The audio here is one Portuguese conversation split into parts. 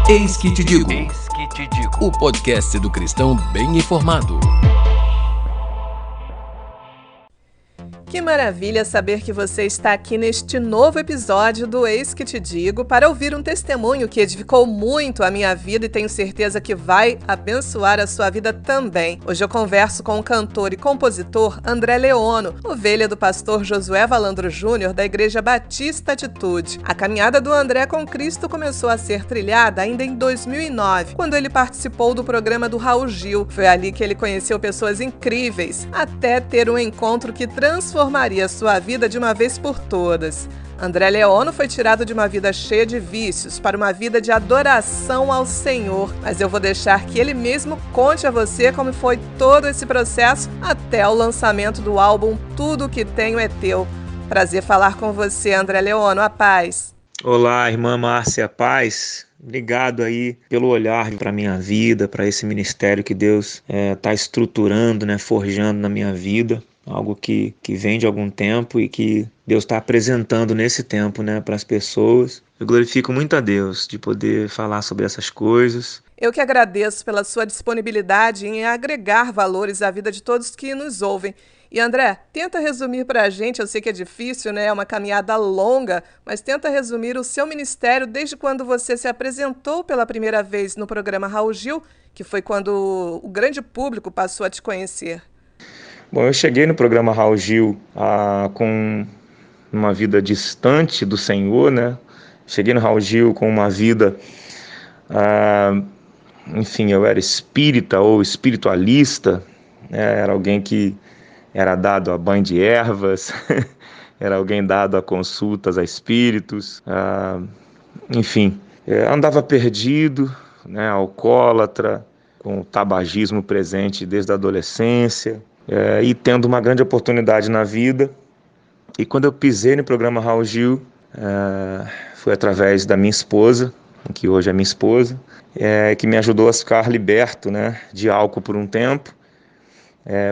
Eis que te digo. Eis que te digo. O podcast do cristão bem informado. Que maravilha saber que você está aqui neste novo episódio do Eis que te digo para ouvir um testemunho que edificou muito a minha vida e tenho certeza que vai abençoar a sua vida também. Hoje eu converso com o cantor e compositor André Leono, ovelha do pastor Josué Valandro Júnior da Igreja Batista Atitude. A caminhada do André com Cristo começou a ser trilhada ainda em 2009, quando ele participou do programa do Raul Gil. Foi ali que ele conheceu pessoas incríveis, até ter um encontro que transformaria sua vida de uma vez por todas. André Leono foi tirado de uma vida cheia de vícios para uma vida de adoração ao Senhor, mas eu vou deixar que ele mesmo conte a você como foi todo esse processo até o lançamento do álbum Tudo Que Tenho É Teu. Prazer falar com você, André Leono, a paz. Olá, irmã Márcia, paz. Obrigado aí pelo olhar para a minha vida, para esse ministério que Deus está estruturando, forjando na minha vida. Algo que vem de algum tempo e que Deus está apresentando nesse tempo para as pessoas. Eu glorifico muito a Deus de poder falar sobre essas coisas. Eu que agradeço pela sua disponibilidade em agregar valores à vida de todos que nos ouvem. E André, tenta resumir para a gente, eu sei que é difícil, é uma caminhada longa, mas tenta resumir o seu ministério desde quando você se apresentou pela primeira vez no programa Raul Gil, que foi quando o grande público passou a te conhecer. Bom, eu cheguei no programa Raul Gil com uma vida distante do Senhor, Cheguei no Raul Gil com uma vida, eu era espírita ou espiritualista, era alguém que era dado a banho de ervas, era alguém dado a consultas a espíritos, andava perdido, alcoólatra, com o tabagismo presente desde a adolescência, e tendo uma grande oportunidade na vida. E quando eu pisei no programa Raul Gil, foi através da minha esposa, que hoje é minha esposa, que me ajudou a ficar liberto de álcool por um tempo,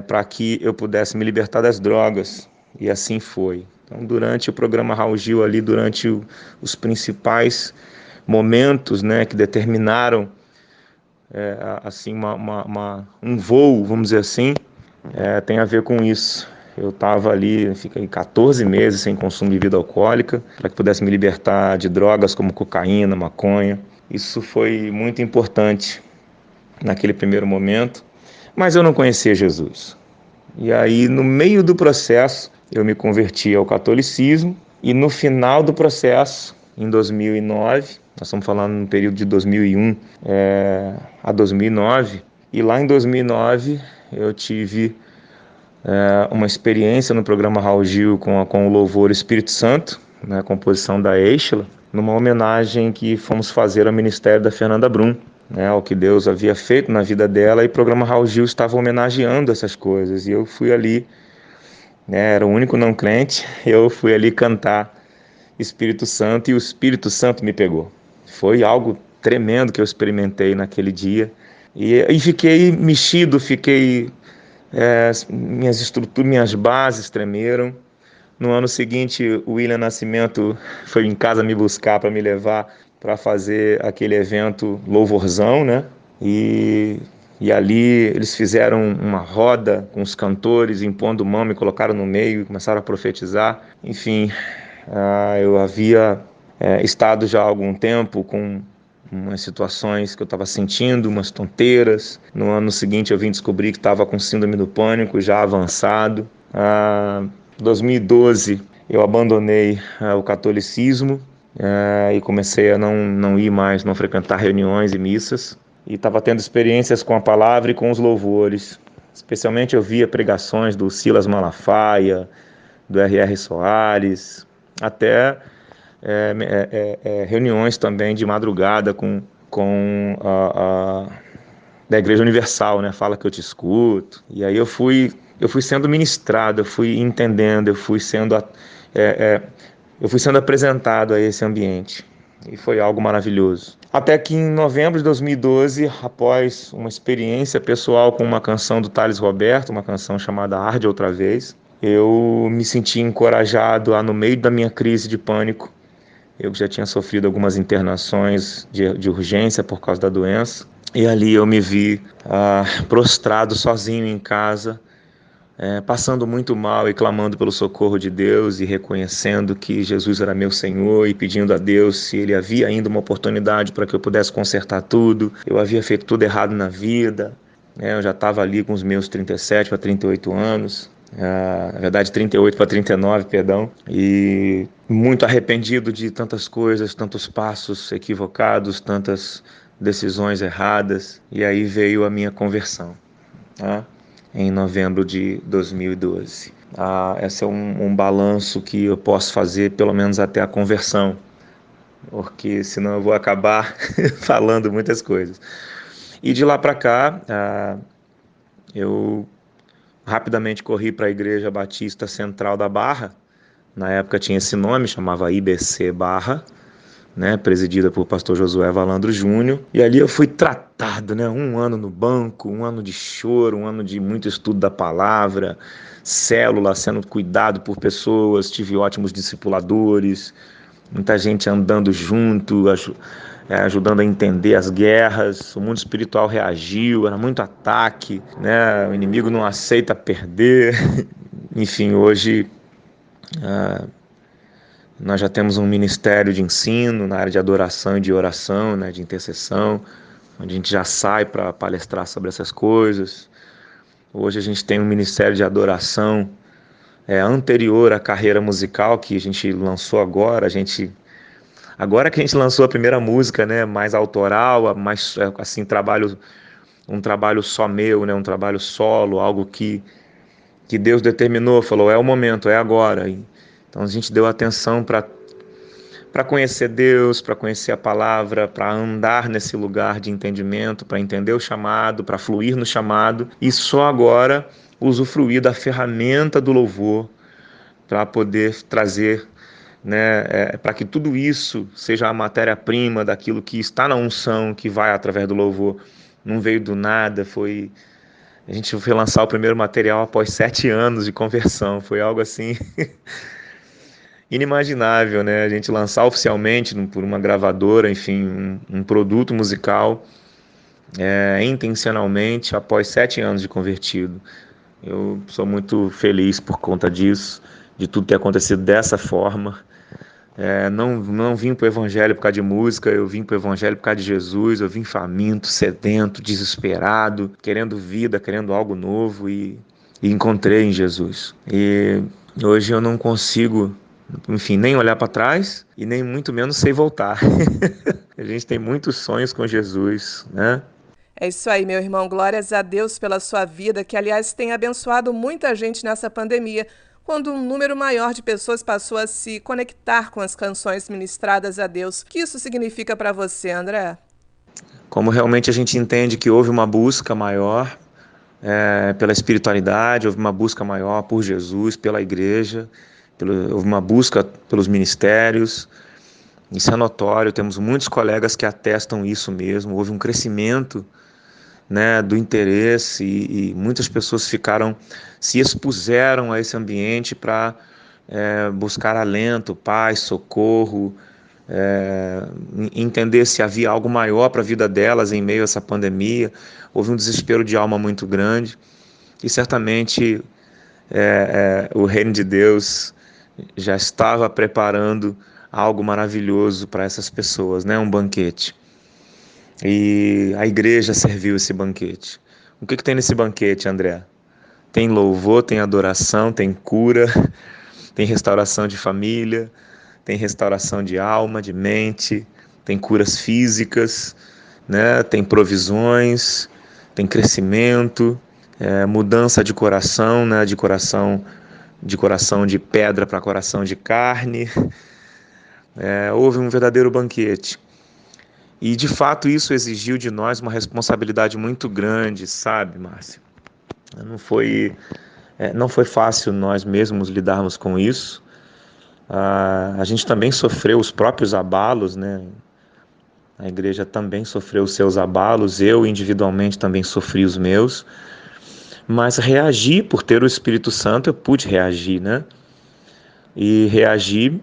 para que eu pudesse me libertar das drogas, e assim foi. Então, durante o programa Raul Gil, ali, durante os principais momentos que determinaram um voo, vamos dizer assim, tem a ver com isso. Eu estava ali, fiquei 14 meses sem consumo de bebida alcoólica, para que pudesse me libertar de drogas como cocaína, maconha. Isso foi muito importante naquele primeiro momento, mas eu não conhecia Jesus. E aí, no meio do processo, eu me converti ao catolicismo, e no final do processo, em 2009, nós estamos falando no período de 2001 a 2009, e lá em 2009 eu tive uma experiência no programa Raul Gil com o louvor Espírito Santo, a composição da Eichla, numa homenagem que fomos fazer ao ministério da Fernanda Brum, ao que Deus havia feito na vida dela, e o programa Raul Gil estava homenageando essas coisas, e eu fui ali, era o único não crente, eu fui ali cantar Espírito Santo, e o Espírito Santo me pegou. Foi algo tremendo que eu experimentei naquele dia, e fiquei mexido, minhas estruturas, minhas bases tremeram. No ano seguinte, o William Nascimento foi em casa me buscar para me levar para fazer aquele evento Louvorzão, E ali eles fizeram uma roda com os cantores, impondo mão, me colocaram no meio e começaram a profetizar. Enfim, eu havia estado já há algum tempo com umas situações que eu estava sentindo, umas tonteiras. No ano seguinte eu vim descobrir que estava com síndrome do pânico já avançado. Em 2012 eu abandonei o catolicismo e comecei a não ir mais, não frequentar reuniões e missas. E estava tendo experiências com a palavra e com os louvores. Especialmente eu via pregações do Silas Malafaia, do R.R. Soares, até reuniões também de madrugada com da Igreja Universal, Fala que eu te escuto. E aí eu fui sendo ministrado, eu fui entendendo, eu fui sendo apresentado a esse ambiente. E foi algo maravilhoso. Até que em novembro de 2012, após uma experiência pessoal com uma canção do Thales Roberto, uma canção chamada Arde Outra Vez, eu me senti encorajado a, no meio da minha crise de pânico, Eu já tinha sofrido algumas internações de urgência por causa da doença. E ali eu me vi prostrado sozinho em casa, passando muito mal e clamando pelo socorro de Deus e reconhecendo que Jesus era meu Senhor e pedindo a Deus se Ele havia ainda uma oportunidade para que eu pudesse consertar tudo. Eu havia feito tudo errado na vida, eu já estava ali com os meus 37 para 38 anos, na verdade 38 para 39, perdão, e muito arrependido de tantas coisas, tantos passos equivocados, tantas decisões erradas, e aí veio a minha conversão, tá? Em novembro de 2012. Esse é um balanço que eu posso fazer pelo menos até a conversão, porque senão eu vou acabar falando muitas coisas. E de lá para cá, eu rapidamente corri para a Igreja Batista Central da Barra. Na época tinha esse nome, chamava IBC Barra, presidida por pastor Josué Valandro Júnior, e ali eu fui tratado, um ano no banco, um ano de choro, um ano de muito estudo da palavra, célula, sendo cuidado por pessoas, tive ótimos discipuladores, muita gente andando junto, ajudando a entender as guerras, o mundo espiritual reagiu, era muito ataque, o inimigo não aceita perder. Enfim, hoje nós já temos um ministério de ensino na área de adoração e de oração, de intercessão, onde a gente já sai para palestrar sobre essas coisas. Hoje a gente tem um ministério de adoração anterior à carreira musical que a gente lançou agora. Agora que a gente lançou a primeira música, mais autoral, mais assim, um trabalho só meu, um trabalho solo, algo que Deus determinou, falou, é o momento, é agora. Então a gente deu atenção para conhecer Deus, para conhecer a palavra, para andar nesse lugar de entendimento, para entender o chamado, para fluir no chamado, e só agora usufruir da ferramenta do louvor para poder trazer, para que tudo isso seja a matéria-prima daquilo que está na unção, que vai através do louvor. Não veio do nada, a gente foi lançar o primeiro material após 7 anos de conversão, foi algo assim inimaginável, a gente lançar oficialmente por uma gravadora, enfim, um produto musical intencionalmente após 7 anos de convertido. Eu sou muito feliz por conta disso, de tudo ter acontecido dessa forma. Não vim para o evangelho por causa de música, eu vim para o evangelho por causa de Jesus. Eu vim faminto, sedento, desesperado, querendo vida, querendo algo novo, e encontrei em Jesus. E hoje eu não consigo, enfim, nem olhar para trás e nem muito menos sei voltar. A gente tem muitos sonhos com Jesus, É isso aí, meu irmão. Glórias a Deus pela sua vida, que, aliás, tem abençoado muita gente nessa pandemia, quando um número maior de pessoas passou a se conectar com as canções ministradas a Deus. O que isso significa para você, André? Como realmente a gente entende que houve uma busca maior pela espiritualidade, houve uma busca maior por Jesus, pela igreja, houve uma busca pelos ministérios. Isso é notório, temos muitos colegas que atestam isso mesmo. Houve um crescimento do interesse, e muitas pessoas se expuseram a esse ambiente para buscar alento, paz, socorro, entender se havia algo maior para a vida delas em meio a essa pandemia. Houve um desespero de alma muito grande, e certamente o reino de Deus já estava preparando algo maravilhoso para essas pessoas, um banquete. E a igreja serviu esse banquete. O que tem nesse banquete, André? Tem louvor, tem adoração, tem cura, tem restauração de família, tem restauração de alma, de mente, tem curas físicas, tem provisões, tem crescimento, mudança de coração, de coração de pedra para coração de carne. Houve um verdadeiro banquete. E, de fato, isso exigiu de nós uma responsabilidade muito grande, sabe, Márcia? Não foi fácil nós mesmos lidarmos com isso. A gente também sofreu os próprios abalos, A igreja também sofreu os seus abalos, eu individualmente também sofri os meus. Mas reagir, por ter o Espírito Santo, eu pude reagir, E reagir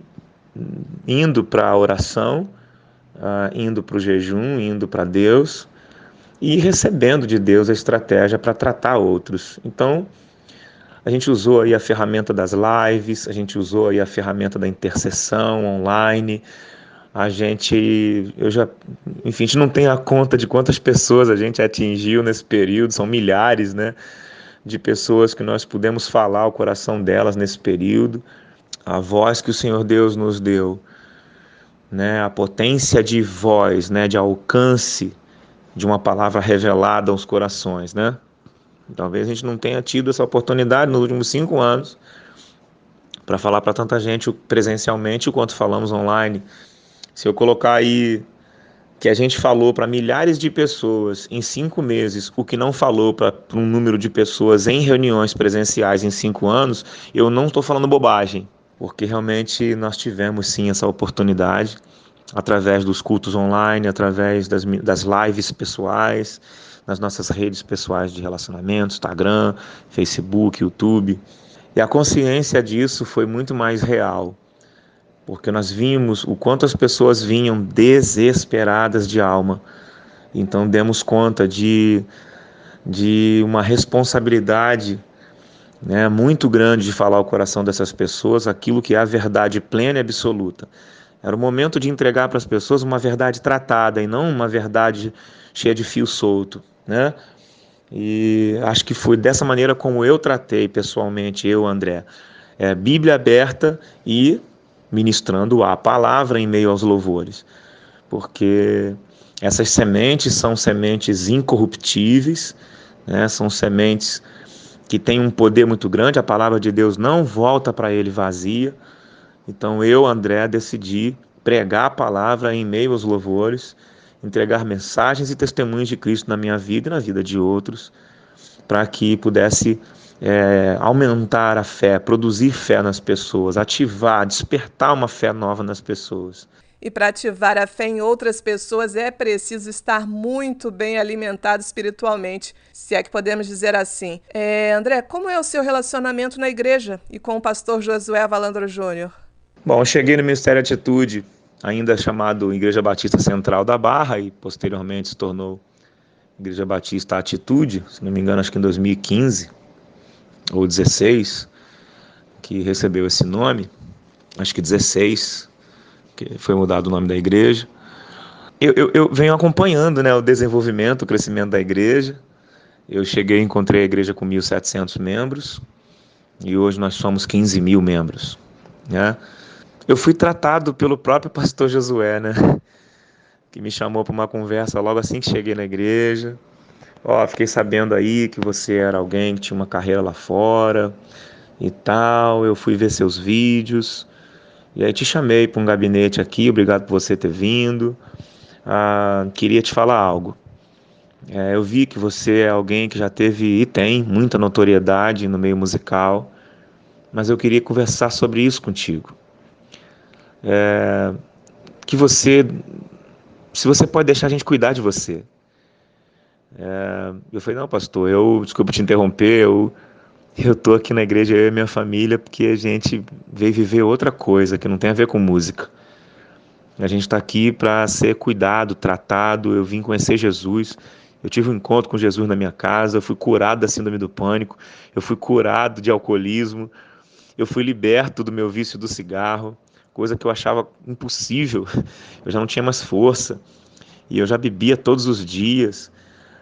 indo para a oração, indo para o jejum, indo para Deus e recebendo de Deus a estratégia para tratar outros. Então, a gente usou aí a ferramenta das lives, a gente usou aí a ferramenta da intercessão online, a gente não tem a conta de quantas pessoas a gente atingiu nesse período, são milhares, né, de pessoas que nós pudemos falar ao coração delas nesse período. A voz que o Senhor Deus nos deu, né, a potência de voz, né, de alcance de uma palavra revelada aos corações, né? Talvez a gente não tenha tido essa oportunidade nos últimos 5 anos para falar para tanta gente presencialmente o quanto falamos online. Se eu colocar aí que a gente falou para milhares de pessoas em 5 meses, o que não falou para um número de pessoas em reuniões presenciais em 5 anos, eu não estou falando bobagem, porque realmente nós tivemos sim essa oportunidade, através dos cultos online, através das lives pessoais, nas nossas redes pessoais de relacionamento, Instagram, Facebook, YouTube. E a consciência disso foi muito mais real, porque nós vimos o quanto as pessoas vinham desesperadas de alma. Então demos conta de uma responsabilidade, né, muito grande de falar ao coração dessas pessoas aquilo que é a verdade plena e absoluta. Era o momento de entregar para as pessoas uma verdade tratada e não uma verdade cheia de fio solto, né? E acho que foi dessa maneira como eu tratei pessoalmente, eu, André, Bíblia aberta e ministrando a palavra em meio aos louvores, porque essas sementes são sementes incorruptíveis, né? São sementes que têm um poder muito grande, a palavra de Deus não volta para ele vazia. Então eu, André, decidi pregar a palavra em meio aos louvores, entregar mensagens e testemunhos de Cristo na minha vida e na vida de outros, para que pudesse aumentar a fé, produzir fé nas pessoas, ativar, despertar uma fé nova nas pessoas. E para ativar a fé em outras pessoas é preciso estar muito bem alimentado espiritualmente, se é que podemos dizer assim. André, como é o seu relacionamento na igreja e com o pastor Josué Valandro Júnior? Bom, eu cheguei no Ministério Atitude, ainda chamado Igreja Batista Central da Barra, e posteriormente se tornou Igreja Batista Atitude, se não me engano, acho que em 2015 ou 16, que recebeu esse nome, acho que 16, que foi mudado o nome da igreja. Eu venho acompanhando, né, o desenvolvimento, o crescimento da igreja. Eu cheguei e encontrei a igreja com 1.700 membros, e hoje nós somos 15 mil membros, né? Eu fui tratado pelo próprio pastor Josué, né, que me chamou para uma conversa logo assim que cheguei na igreja. Fiquei sabendo aí que você era alguém que tinha uma carreira lá fora e tal. Eu fui ver seus vídeos e aí te chamei para um gabinete aqui. Obrigado por você ter vindo. Queria te falar algo. Eu vi que você é alguém que já teve e tem muita notoriedade no meio musical, mas eu queria conversar sobre isso contigo. Que você, se você pode deixar a gente cuidar de você. Eu falei, não, pastor, desculpa te interromper, eu tô aqui na igreja, eu e minha família, porque a gente veio viver outra coisa que não tem a ver com música. A gente está aqui para ser cuidado, tratado. Eu vim conhecer Jesus, eu tive um encontro com Jesus na minha casa, eu fui curado da síndrome do pânico, eu fui curado de alcoolismo, eu fui liberto do meu vício do cigarro, coisa que eu achava impossível. Eu já não tinha mais força e eu já bebia todos os dias.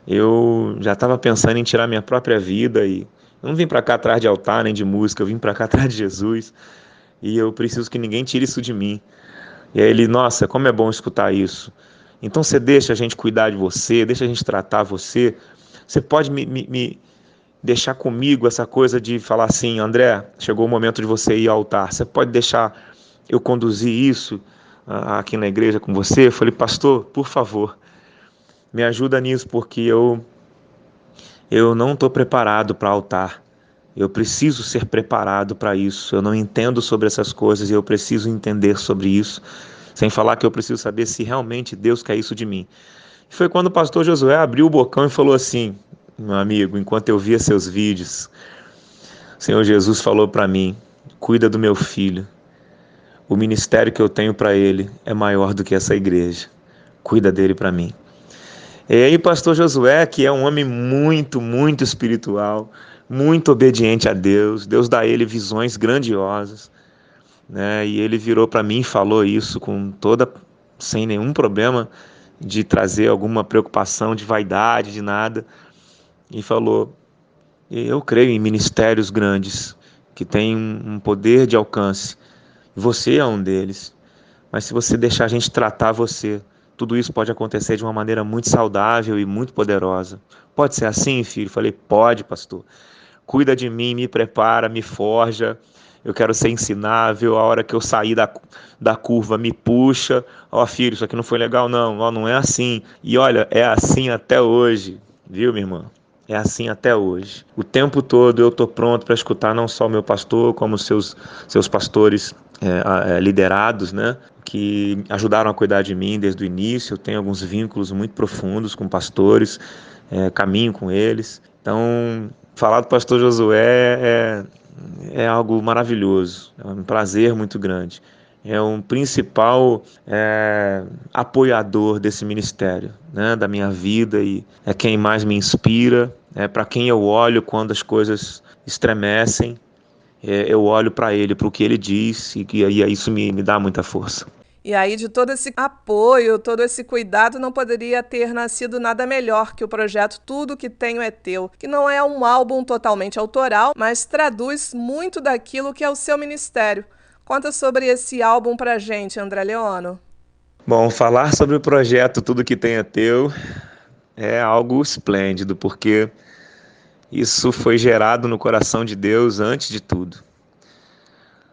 Eu já estava pensando em tirar minha própria vida e eu não vim para cá atrás de altar nem de música, eu vim para cá atrás de Jesus e eu preciso que ninguém tire isso de mim. E aí ele, nossa, como é bom escutar isso. Então você deixa a gente cuidar de você, deixa a gente tratar você. Você pode me deixar comigo essa coisa de falar assim, André, chegou o momento de você ir ao altar. Você pode deixar eu conduzir isso aqui na igreja com você? Eu falei, pastor, por favor, me ajuda nisso, porque eu não estou preparado para altar. Eu preciso ser preparado para isso. Eu não entendo sobre essas coisas e eu preciso entender sobre isso. Sem falar que eu preciso saber se realmente Deus quer isso de mim. E foi quando o pastor Josué abriu o bocão e falou assim, meu amigo, enquanto eu via seus vídeos, o Senhor Jesus falou para mim, cuida do meu filho. o ministério que eu tenho para ele é maior do que essa igreja. Cuida dele para mim. E aí, pastor Josué, que é um homem muito, muito espiritual, muito obediente a Deus, Deus dá a ele visões grandiosas, né? E ele virou para mim e falou isso sem nenhum problema de trazer alguma preocupação de vaidade, de nada, e falou: eu creio em ministérios grandes, que têm um poder de alcance, você é um deles, mas se você deixar a gente tratar você, tudo isso pode acontecer de uma maneira muito saudável e muito poderosa. Pode ser assim, filho? Falei: pode, pastor. Cuida de mim, me prepara, me forja. Eu quero ser ensinável. A hora que eu sair da curva, me puxa. Ó, filho, isso aqui não foi legal, não. Ó, não é assim. E olha, é assim até hoje. Viu, minha irmã? É assim até hoje. O tempo todo eu estou pronto para escutar não só o meu pastor, como seus pastores liderados, né? Que ajudaram a cuidar de mim desde o início. Eu tenho alguns vínculos muito profundos com pastores, caminho com eles. Então, falar do pastor Josué é algo maravilhoso, é um prazer muito grande. É um principal apoiador desse ministério, né, da minha vida, e é quem mais me inspira, é para quem eu olho quando as coisas estremecem. Eu olho para ele, para o que ele diz, e isso me dá muita força. E aí, de todo esse apoio, todo esse cuidado, não poderia ter nascido nada melhor que o projeto Tudo Que Tenho É Teu, que não é um álbum totalmente autoral, mas traduz muito daquilo que é o seu ministério. Conta sobre esse álbum pra gente, André Leono. Bom, falar sobre o projeto Tudo Que Tenho É Teu é algo esplêndido, porque isso foi gerado no coração de Deus antes de tudo.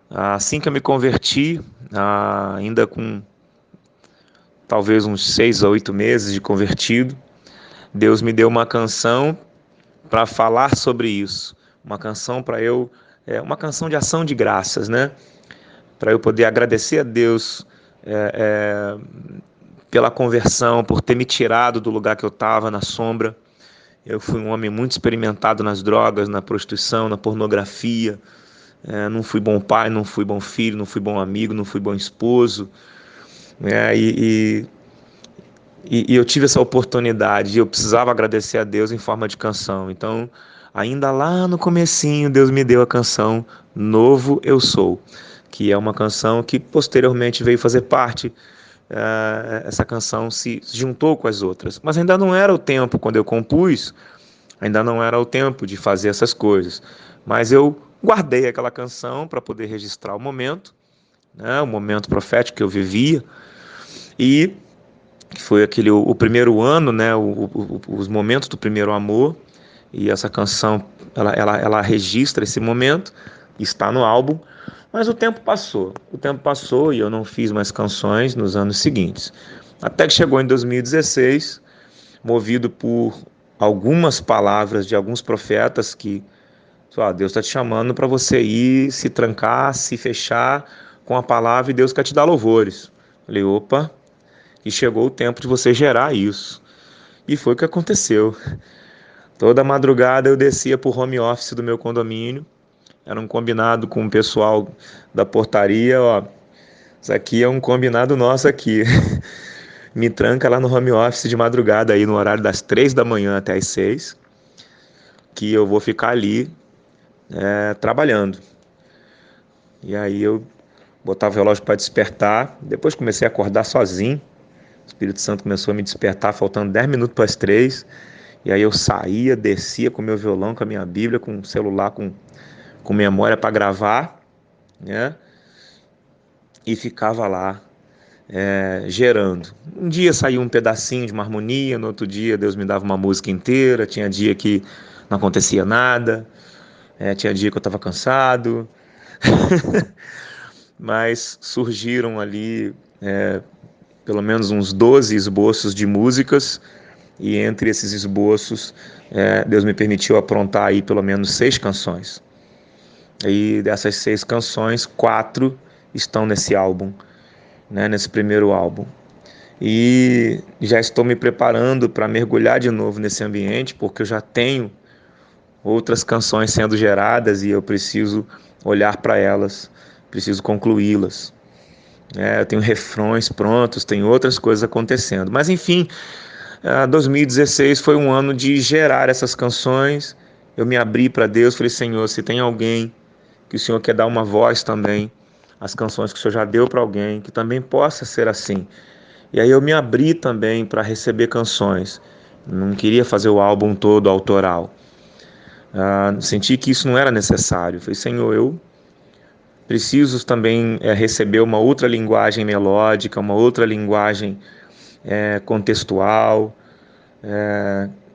Assim que eu me converti, ainda com talvez uns 6 a 8 meses de convertido, Deus me deu uma canção para falar sobre isso. Uma canção uma canção de ação de graças, né? Para eu poder agradecer a Deus pela conversão, por ter me tirado do lugar que eu estava, na sombra. Eu fui um homem muito experimentado nas drogas, na prostituição, na pornografia. Não fui bom pai, não fui bom filho, não fui bom amigo, não fui bom esposo. E eu tive essa oportunidade, e eu precisava agradecer a Deus em forma de canção. Então, ainda lá no comecinho, Deus me deu a canção Novo Eu Sou, que é uma canção que posteriormente veio fazer parte. Essa canção se juntou com as outras, mas ainda não era o tempo. Quando eu compus, ainda não era o tempo de fazer essas coisas, mas eu guardei aquela canção para poder registrar o momento, né, o momento profético que eu vivia, e foi o primeiro ano, né, os momentos do primeiro amor, e essa canção ela registra esse momento, está no álbum. Mas o tempo passou e eu não fiz mais canções nos anos seguintes. Até que chegou em 2016, movido por algumas palavras de alguns profetas que Deus está te chamando para você ir, se trancar, se fechar com a palavra, e Deus quer te dar louvores. Falei: opa, e chegou o tempo de você gerar isso. E foi o que aconteceu. Toda madrugada eu descia para o home office do meu condomínio. Era um combinado com o pessoal da portaria: isso aqui é um combinado nosso aqui. Me tranca lá no home office de madrugada, aí no horário das 3 da manhã até as 6, que eu vou ficar ali trabalhando. E aí eu botava o relógio para despertar. Depois comecei a acordar sozinho. O Espírito Santo começou a me despertar faltando 10 minutos para as 3. E aí eu saía, descia com o meu violão, com a minha Bíblia, com o celular, com memória para gravar, né? E ficava lá gerando. Um dia saía um pedacinho de uma harmonia, no outro dia Deus me dava uma música inteira. Tinha dia que não acontecia nada, tinha dia que eu estava cansado, mas surgiram ali pelo menos uns 12 esboços de músicas, e entre esses esboços Deus me permitiu aprontar aí pelo menos 6 canções. E dessas 6 canções, 4 estão nesse álbum, né, nesse primeiro álbum. E já estou me preparando para mergulhar de novo nesse ambiente, porque eu já tenho outras canções sendo geradas e eu preciso olhar para elas, preciso concluí-las. Eu tenho refrões prontos, tem outras coisas acontecendo. Mas enfim, 2016 foi um ano de gerar essas canções. Eu me abri para Deus, falei: Senhor, se tem alguém que o Senhor quer dar uma voz também, as canções que o Senhor já deu para alguém, que também possa ser assim. E aí eu me abri também para receber canções. Não queria fazer o álbum todo autoral. Senti que isso não era necessário. Falei: Senhor, eu preciso também receber uma outra linguagem melódica, uma outra linguagem contextual.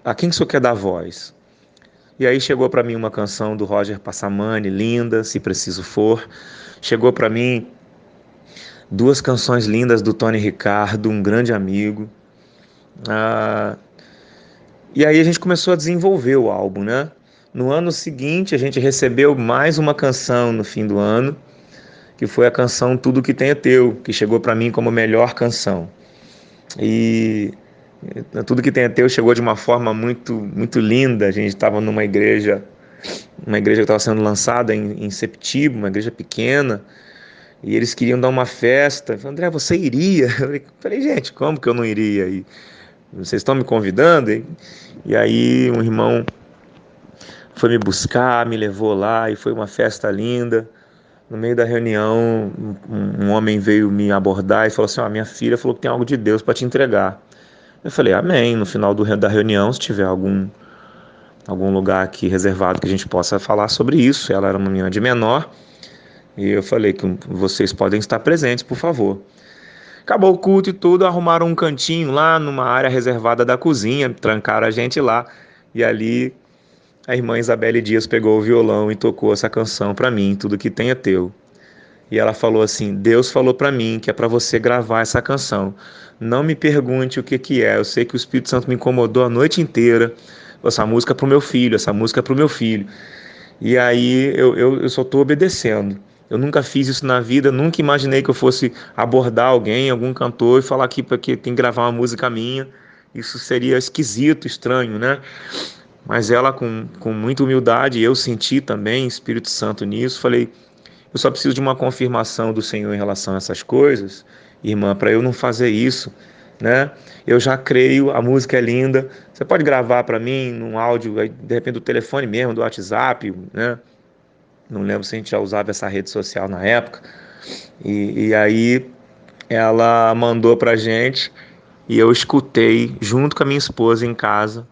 A quem que o Senhor quer dar voz? E aí chegou para mim uma canção do Roger Passamani, linda, Se Preciso For. Chegou para mim duas canções lindas do Tony Ricardo, um grande amigo. E aí a gente começou a desenvolver o álbum, né? No ano seguinte a gente recebeu mais uma canção no fim do ano, que foi a canção Tudo Que Tem É Teu, que chegou para mim como a melhor canção. E Tudo Que Tem É Teu chegou de uma forma muito, muito linda. A gente estava numa igreja, que estava sendo lançada em Septiba, uma igreja pequena, e eles queriam dar uma festa. Eu falei: André, você iria? Eu falei: gente, como que eu não iria? E vocês estão me convidando? E aí um irmão foi me buscar, me levou lá, e foi uma festa linda. No meio da reunião, um homem veio me abordar e falou assim: minha filha falou que tem algo de Deus para te entregar. Eu falei: amém. No final da reunião, se tiver algum lugar aqui reservado que a gente possa falar sobre isso. Ela era uma menina de menor, e eu falei que vocês podem estar presentes, por favor. Acabou o culto e tudo, arrumaram um cantinho lá numa área reservada da cozinha, trancaram a gente lá, e ali a irmã Isabelle Dias pegou o violão e tocou essa canção para mim, Tudo Que Tem É Teu. E ela falou assim: Deus falou para mim que é para você gravar essa canção. Não me pergunte o que é. Eu sei que o Espírito Santo me incomodou a noite inteira. Essa música é pro meu filho, essa música é pro meu filho. E aí eu só estou obedecendo. Eu nunca fiz isso na vida, nunca imaginei que eu fosse abordar alguém, algum cantor, e falar aqui que tem que gravar uma música minha. Isso seria esquisito, estranho, né? Mas ela, com muita humildade, eu senti também Espírito Santo nisso, falei: eu só preciso de uma confirmação do Senhor em relação a essas coisas, irmã, para eu não fazer isso, né? Eu já creio, a música é linda. Você pode gravar para mim num áudio, de repente do telefone mesmo, do WhatsApp, né? Não lembro se a gente já usava essa rede social na época. E aí ela mandou pra gente e eu escutei junto com a minha esposa em casa.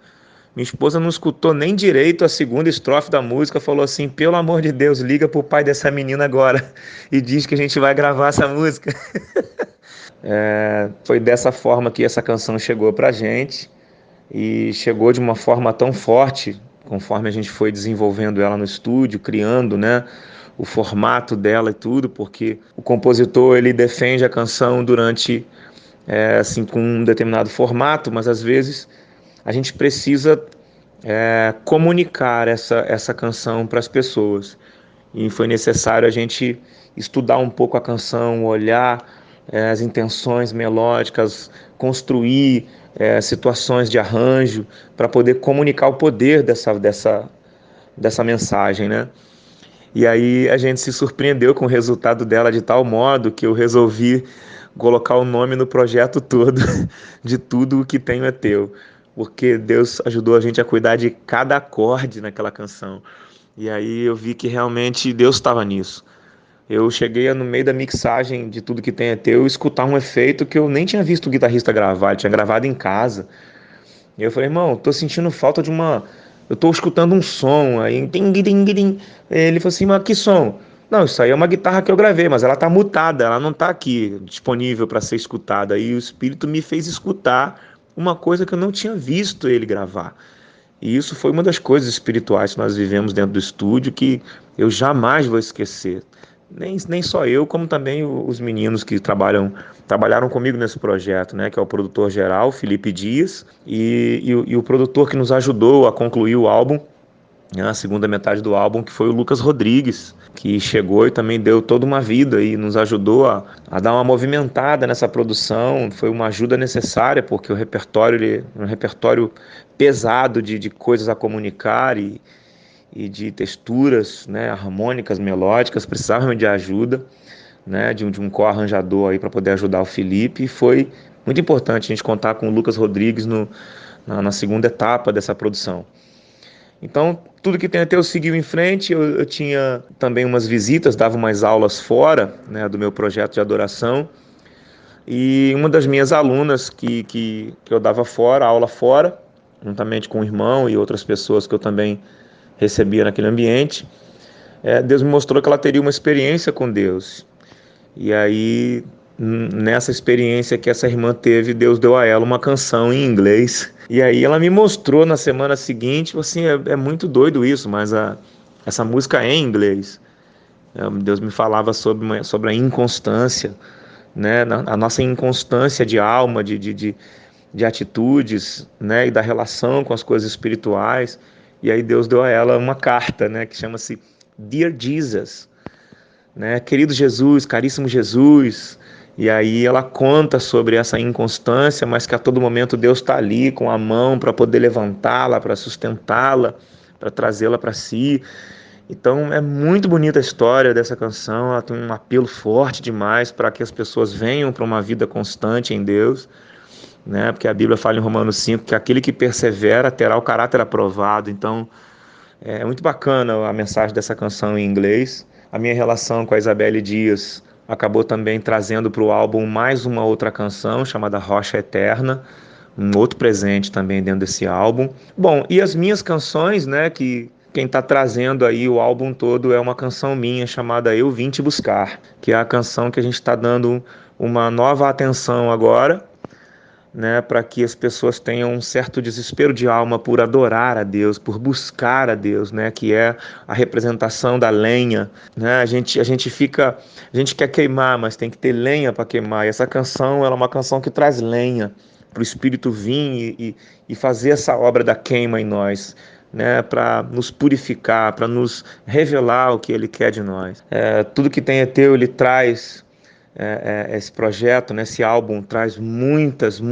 Minha esposa não escutou nem direito a segunda estrofe da música, falou assim: pelo amor de Deus, liga pro pai dessa menina agora e diz que a gente vai gravar essa música. Foi dessa forma que essa canção chegou pra gente, e chegou de uma forma tão forte, conforme a gente foi desenvolvendo ela no estúdio, criando, né, o formato dela e tudo, porque o compositor ele defende a canção durante, assim, com um determinado formato, mas às vezes a gente precisa comunicar essa canção para as pessoas. E foi necessário a gente estudar um pouco a canção, olhar as intenções melódicas, construir situações de arranjo para poder comunicar o poder dessa mensagem, né? E aí a gente se surpreendeu com o resultado dela de tal modo que eu resolvi colocar o nome no projeto todo de Tudo O Que Tenho É Teu, porque Deus ajudou a gente a cuidar de cada acorde naquela canção. E aí eu vi que realmente Deus estava nisso. Eu cheguei no meio da mixagem de Tudo Que Tem É Teu escutar um efeito que eu nem tinha visto o guitarrista gravar, ele tinha gravado em casa. E eu falei: irmão, tô sentindo falta de uma... Eu tô escutando um som, aí... Ding, ding, ding. Ele falou assim: mas que som? Não, isso aí é uma guitarra que eu gravei, mas ela tá mutada, ela não tá aqui disponível para ser escutada. E o Espírito me fez escutar uma coisa que eu não tinha visto ele gravar. E isso foi uma das coisas espirituais que nós vivemos dentro do estúdio que eu jamais vou esquecer. Nem só eu, como também os meninos que trabalharam comigo nesse projeto, né? Que é o produtor geral, Felipe Dias, e o produtor que nos ajudou a concluir o álbum, né, a segunda metade do álbum, que foi o Lucas Rodrigues, que chegou e também deu toda uma vida e nos ajudou a dar uma movimentada nessa produção. Foi uma ajuda necessária, porque o repertório é um repertório pesado de coisas a comunicar e de texturas, né, harmônicas, melódicas, precisavam de ajuda. né, de um co-arranjador aí para poder ajudar o Felipe, e foi muito importante a gente contar com o Lucas Rodrigues na segunda etapa dessa produção. Então, tudo que tem até eu seguiu em frente. Eu tinha também umas visitas, dava umas aulas fora, né, do meu projeto de adoração, e uma das minhas alunas que eu dava fora, aula fora, juntamente com o irmão e outras pessoas que eu também recebia naquele ambiente, Deus me mostrou que ela teria uma experiência com Deus. E aí, nessa experiência que essa irmã teve, Deus deu a ela uma canção em inglês. E aí ela me mostrou na semana seguinte, assim, é muito doido isso, mas essa música é em inglês. Deus me falava sobre a inconstância, né? A nossa inconstância de alma, de atitudes, né? E da relação com as coisas espirituais. E aí Deus deu a ela uma carta, né? Que chama-se Dear Jesus, né? Querido Jesus, caríssimo Jesus. E aí ela conta sobre essa inconstância, mas que a todo momento Deus está ali com a mão para poder levantá-la, para sustentá-la, para trazê-la para si. Então é muito bonita a história dessa canção. Ela tem um apelo forte demais para que as pessoas venham para uma vida constante em Deus, né? Porque a Bíblia fala em Romanos 5 que aquele que persevera terá o caráter aprovado. Então é muito bacana a mensagem dessa canção em inglês. A minha relação com a Isabelle Dias acabou também trazendo para o álbum mais uma outra canção chamada Rocha Eterna, um outro presente também dentro desse álbum. Bom, e as minhas canções, né, que quem está trazendo aí o álbum todo é uma canção minha chamada Eu Vim Te Buscar, que é a canção que a gente está dando uma nova atenção agora, né, para que as pessoas tenham um certo desespero de alma por adorar a Deus, por buscar a Deus, né, que é a representação da lenha, né? A gente quer queimar, mas tem que ter lenha para queimar. E essa canção, ela é uma canção que traz lenha para o Espírito vir e fazer essa obra da queima em nós, né, para nos purificar, para nos revelar o que Ele quer de nós. Tudo que tem é teu, Ele traz. Esse projeto, né, esse álbum traz muitas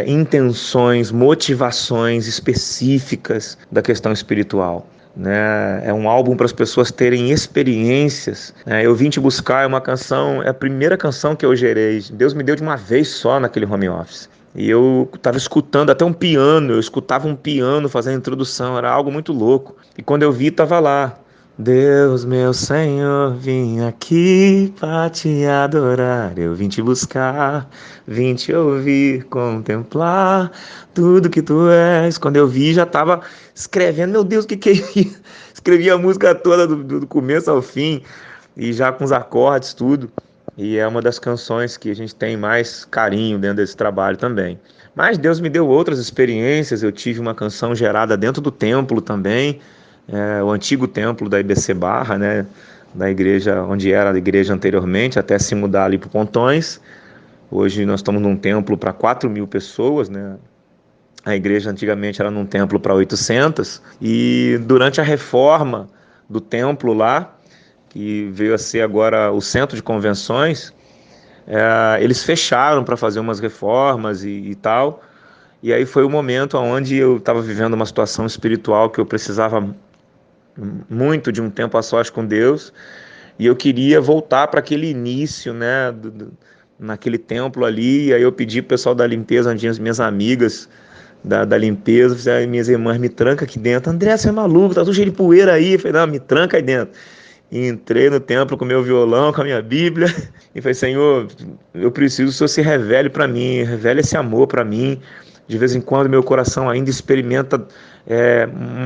intenções, motivações específicas da questão espiritual, né? É um álbum para as pessoas terem experiências, né? Eu Vim Te Buscar é uma canção, é a primeira canção que eu gerei. Deus me deu de uma vez só naquele home office. E eu estava escutando até um piano, eu escutava um piano fazendo a introdução, era algo muito louco. E quando eu vi, estava lá: Deus, meu Senhor, vim aqui para te adorar. Eu vim te buscar, vim te ouvir, contemplar tudo que tu és. Quando eu vi, já estava escrevendo, meu Deus, o que é isso? Escrevi a música toda do começo ao fim, e já com os acordes, tudo. E é uma das canções que a gente tem mais carinho dentro desse trabalho também. Mas Deus me deu outras experiências. Eu tive uma canção gerada dentro do templo também, o antigo templo da IBC Barra, né, da igreja onde era a igreja anteriormente, até se mudar ali para Pontões. Hoje nós estamos num templo para 4.000 pessoas, né? A igreja antigamente era num templo para 800, e durante a reforma do templo lá, que veio a ser agora o centro de convenções, eles fecharam para fazer umas reformas e tal. E aí foi o momento onde eu estava vivendo uma situação espiritual que eu precisava muito de um tempo a sós com Deus, e eu queria voltar para aquele início, né, naquele templo ali. E aí eu pedi pro pessoal da limpeza, onde as minhas amigas da limpeza, minhas irmãs: me tranca aqui dentro. André, você é maluco, tá tudo cheio de poeira aí. Eu falei: não, me tranca aí dentro. E entrei no templo com meu violão, com a minha Bíblia, e falei: Senhor, eu preciso que o Senhor se revele para mim, revele esse amor para mim. De vez em quando meu coração ainda experimenta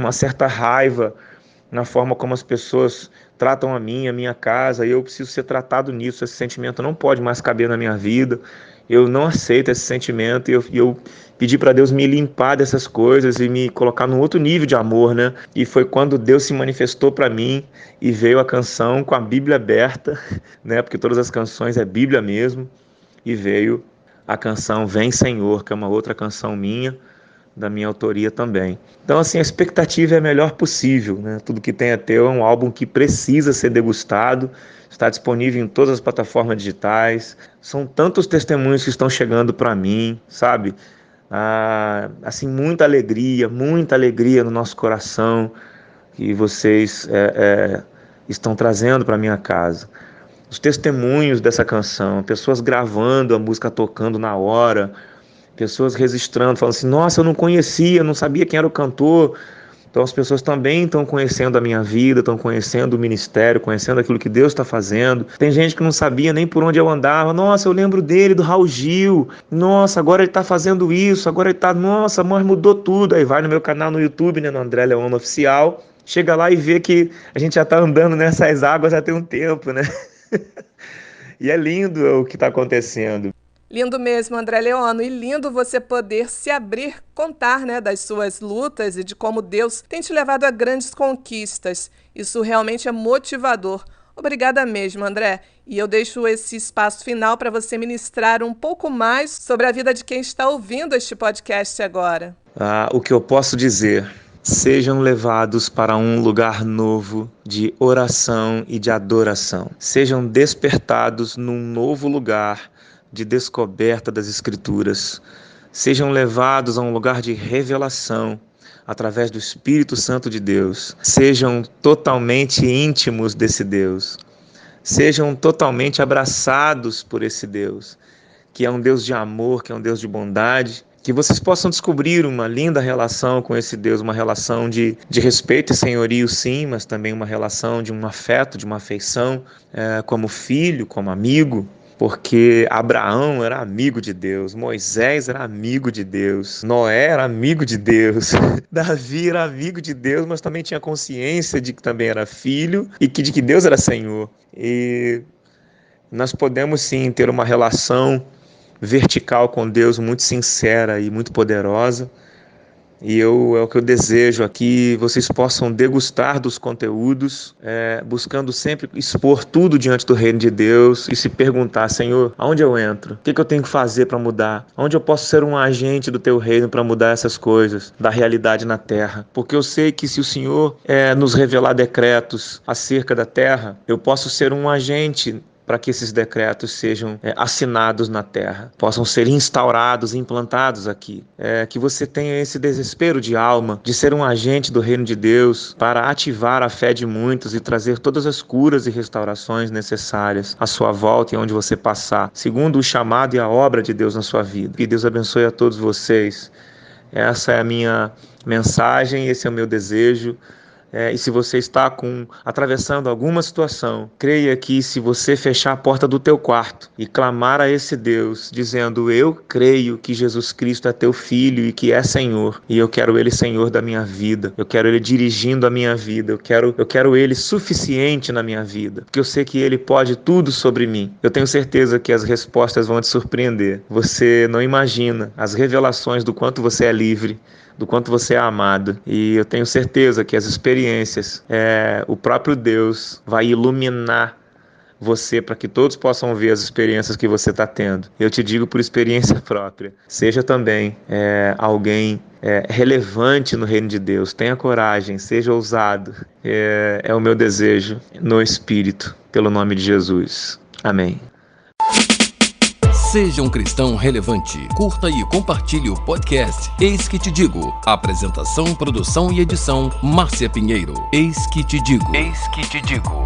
uma certa raiva na forma como as pessoas tratam a minha casa, e eu preciso ser tratado nisso. Esse sentimento não pode mais caber na minha vida. Eu não aceito esse sentimento, e eu pedi para Deus me limpar dessas coisas e me colocar num outro nível de amor, né? E foi quando Deus se manifestou para mim e veio a canção com a Bíblia aberta, né? Porque todas as canções é Bíblia mesmo. E veio a canção Vem Senhor, que é uma outra canção minha, da minha autoria também. Então, assim, a expectativa é a melhor possível, né? Tudo que tem é teu é um álbum que precisa ser degustado, está disponível em todas as plataformas digitais. São tantos testemunhos que estão chegando para mim, sabe? Assim, muita alegria no nosso coração que vocês estão trazendo para minha casa. os testemunhos dessa canção, pessoas gravando a música, tocando na hora, pessoas registrando, falando assim, nossa, eu não conhecia, não sabia quem era o cantor. Então as pessoas também estão conhecendo a minha vida, estão conhecendo o ministério, conhecendo aquilo que Deus está fazendo. Tem gente que não sabia nem por onde eu andava. Nossa, eu lembro dele, do Raul Gil. Nossa, agora ele está fazendo isso, agora ele está... Nossa, mas mudou tudo. Aí vai no meu canal no YouTube, né, no André Leono Oficial, chega lá e vê que a gente já está andando nessas águas já tem um tempo, né? E é lindo o que está acontecendo. Lindo mesmo, André Leono, e lindo você poder se abrir, contar, né, das suas lutas e de como Deus tem te levado a grandes conquistas. Isso realmente é motivador. Obrigada mesmo, André. E eu deixo esse espaço final para você ministrar um pouco mais sobre a vida de quem está ouvindo este podcast agora. O que eu posso dizer? Sejam levados para um lugar novo de oração e de adoração. Sejam despertados num novo lugar de descoberta das Escrituras. Sejam levados a um lugar de revelação através do Espírito Santo de Deus. Sejam totalmente íntimos desse Deus. Sejam totalmente abraçados por esse Deus, que é um Deus de amor, que é um Deus de bondade. Que vocês possam descobrir uma linda relação com esse Deus, uma relação de respeito e senhorio, sim, mas também uma relação de um afeto, de uma afeição, como filho, como amigo. Porque Abraão era amigo de Deus, Moisés era amigo de Deus, Noé era amigo de Deus, Davi era amigo de Deus, mas também tinha consciência de que também era filho e de que Deus era Senhor. E nós podemos sim ter uma relação vertical com Deus muito sincera e muito poderosa. E é o que eu desejo aqui, vocês possam degustar dos conteúdos, buscando sempre expor tudo diante do reino de Deus e se perguntar, Senhor, aonde eu entro? O que eu tenho que fazer para mudar? Onde eu posso ser um agente do teu reino para mudar essas coisas, da realidade na terra? Porque eu sei que se o Senhor nos revelar decretos acerca da terra, eu posso ser um agente para que esses decretos sejam assinados na terra, possam ser instaurados e implantados aqui. Que você tenha esse desespero de alma, de ser um agente do reino de Deus, para ativar a fé de muitos e trazer todas as curas e restaurações necessárias à sua volta e onde você passar, segundo o chamado e a obra de Deus na sua vida. Que Deus abençoe a todos vocês. Essa é a minha mensagem, esse é o meu desejo. E se você está atravessando alguma situação, creia que se você fechar a porta do teu quarto e clamar a esse Deus, dizendo, eu creio que Jesus Cristo é teu Filho e que é Senhor, e eu quero Ele Senhor da minha vida, eu quero Ele dirigindo a minha vida, eu quero Ele suficiente na minha vida, porque eu sei que Ele pode tudo sobre mim. Eu tenho certeza que as respostas vão te surpreender. Você não imagina as revelações do quanto você é livre, do quanto você é amado, e eu tenho certeza que as experiências, o próprio Deus vai iluminar você para que todos possam ver as experiências que você está tendo. Eu te digo por experiência própria, seja também alguém relevante no reino de Deus, tenha coragem, seja ousado, é o meu desejo no Espírito, pelo nome de Jesus. Amém. Seja um cristão relevante. Curta e compartilhe o podcast Eis que te digo. Apresentação, produção e edição, Márcia Pinheiro. Eis que te digo. Eis que te digo.